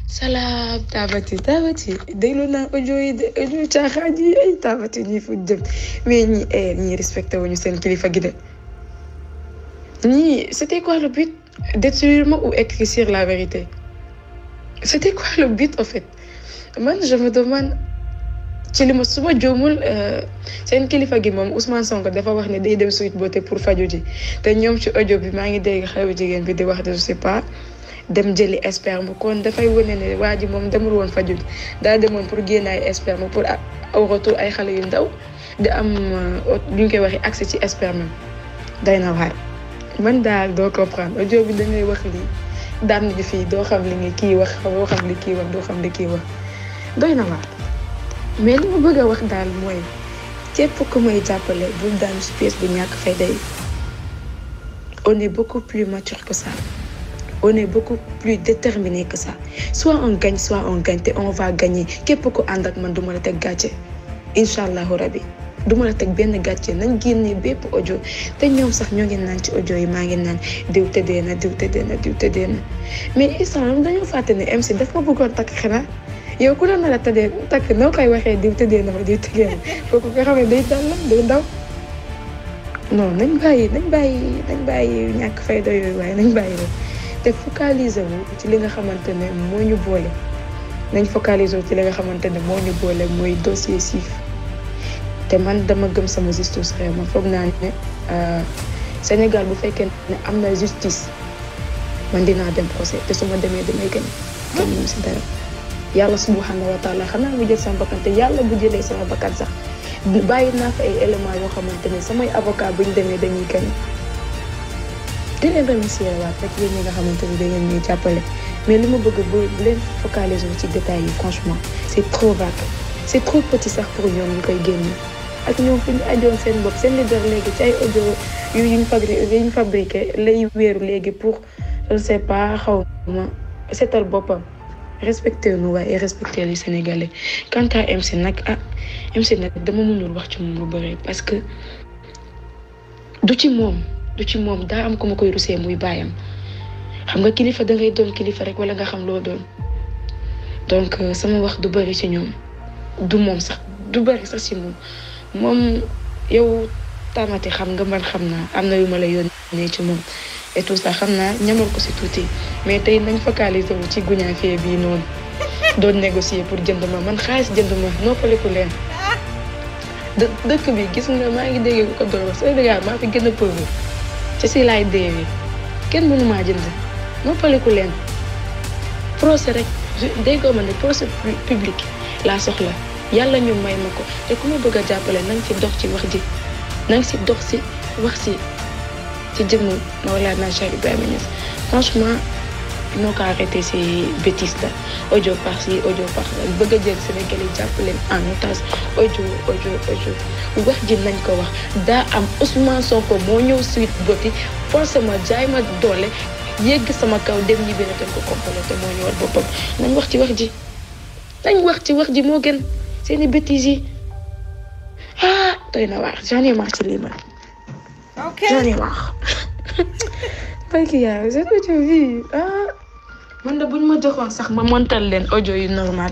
salaam taabati déglu naa audio yi de audio caaxaan yi ay taabati ñii fu jëm mais ñii respecté wuñu seen kilifa gi de ñii c'était quoi le but détruire moi ou écrire la vérité c'était quoi le but en fait man je me demande ci li ma suma joomul seen kilifa gi moom Ousmane Sonko dafa wax ne day dem Sweet Beauté pour faju ji te ñoom ci audio bi maa ngi dégg xale bu jigéen bi di wax de je sais pas dem jëli sperme kon dafay wane ne waa ji moom demul woon faju ji daa demoon pour génn ay sperme pour au retour ay xale yu ndaw di am lu ñu koy waxee accès ci sperme day na waar man daal doo comprendre audio bi da ngay wax lii daan ji fii doo xam li nga kii wax doo xam li kii wax doo xam li kii wax doy na waar mais li ma bëgg a wax daal mooy képp ku may jàppale bul daanu si pièce bu ñàkk fay day on est beaucoup plus mature que ça on est beaucoup plus déterminé que ça soit on gagne te on va gagner képp ku ànd ak man duma la teg gàcce incha allahu rabi duma la teg benn gàcce nañ génne bépp audio te ñoom sax ñoo ngi naan ci audio yi maa ngi naan diw tëddee na mais instant dañoo fàtte ne MC daf ma bëggoon takk xanaa yow ku la nar a tëddee takk noo koy waxee diw tëddee na kooku nga xam ne day dal la day ndaw non nañ bàyyi ñàkk fayda yooyu waaye nañ bàyyi rek te focaliser wu ci li nga xamante ne moo ñu boole nañ focaliser wu ci li nga xamante ne moo ñu boole mooy dossier Siff te man dama gëm sama justice réew ma foog naa ne Sénégal bu fekkee ne am na justice man dinaa dem procès te su ma demee damay gën kenn mu si dara yàlla subhanahu wa taala xanaa mu jël sama bakkan te yàlla bu jëlee sama bakkan sax bàyyi naa fa ay éléments yoo xamante ne samay avocat buñ demee dañuy gën di leen remercier waat rek yéen ñi nga xamante ni da ngeen ñuy jàppale mais li ma bëgg bu leen focaliser ci détails yi franchement c'est trop vague c'est trop petit sax pour ñoom ñu koy génne ak ñoom fu ñu ajoon seen bopp seen leader léegi ci ay audio yuñ fabriqué lay wéeru léegi pour je sais pas xaw ma seetal boppam respecté nu waaye respecté les Sénégalais quant à MC nag MC nag dama mënul wax ci moom lu bëri parce que du ci moom daa am ko ma koy rusee muy baayam xam nga kilifa da ngay doon kilifa rek wala nga xam loo doon donc sama wax du bëri ci ñoom du moom sax du bëri sax ci moom yow tamati xam nga man xam naa am na yu ma la yónnee ci moom et tout ça xam naa ñamal ko ci tuuti mais tey nañ focaliser wu ci guñaafee bii noonu doon négocier pour jënd ma man xaalis jënd ma noppaliku leen dëkk bi gis nga maa ngi dégg ko doon wax Sénégal maa fi gën a pauvre ci si laay deewee kenn mënu maa jënd noppaliku leen procès rek déggoo ma ne procès public laa soxla yàlla ñu may ma ko te ku ma bëgg a jàppale na nga ci dox ci wax ji na nga ci dox ci wax ci jëmm Mawlana Cheikh Ibrahima Niass franchement noo ko arrêté ci bêtise la audio par-ci audio par-là bëgg a jël Sénégal yi jàpp leen en otage audio wax ji nañ ko wax daa am Ousmane Sonko moo ñëw Sweet Beauté forcément jaay ma doole yegg sama kaw dem ñibbi na dañ ko complété moo ñëwal boppam nañ wax ci wax ji moo gën seeni bêtises yi doy na waar j'en ai marre ci lii man j'en ai marre parce que yaa c'est que tu vis man de buñ ma joxoon sax ma montal leen audio yu normal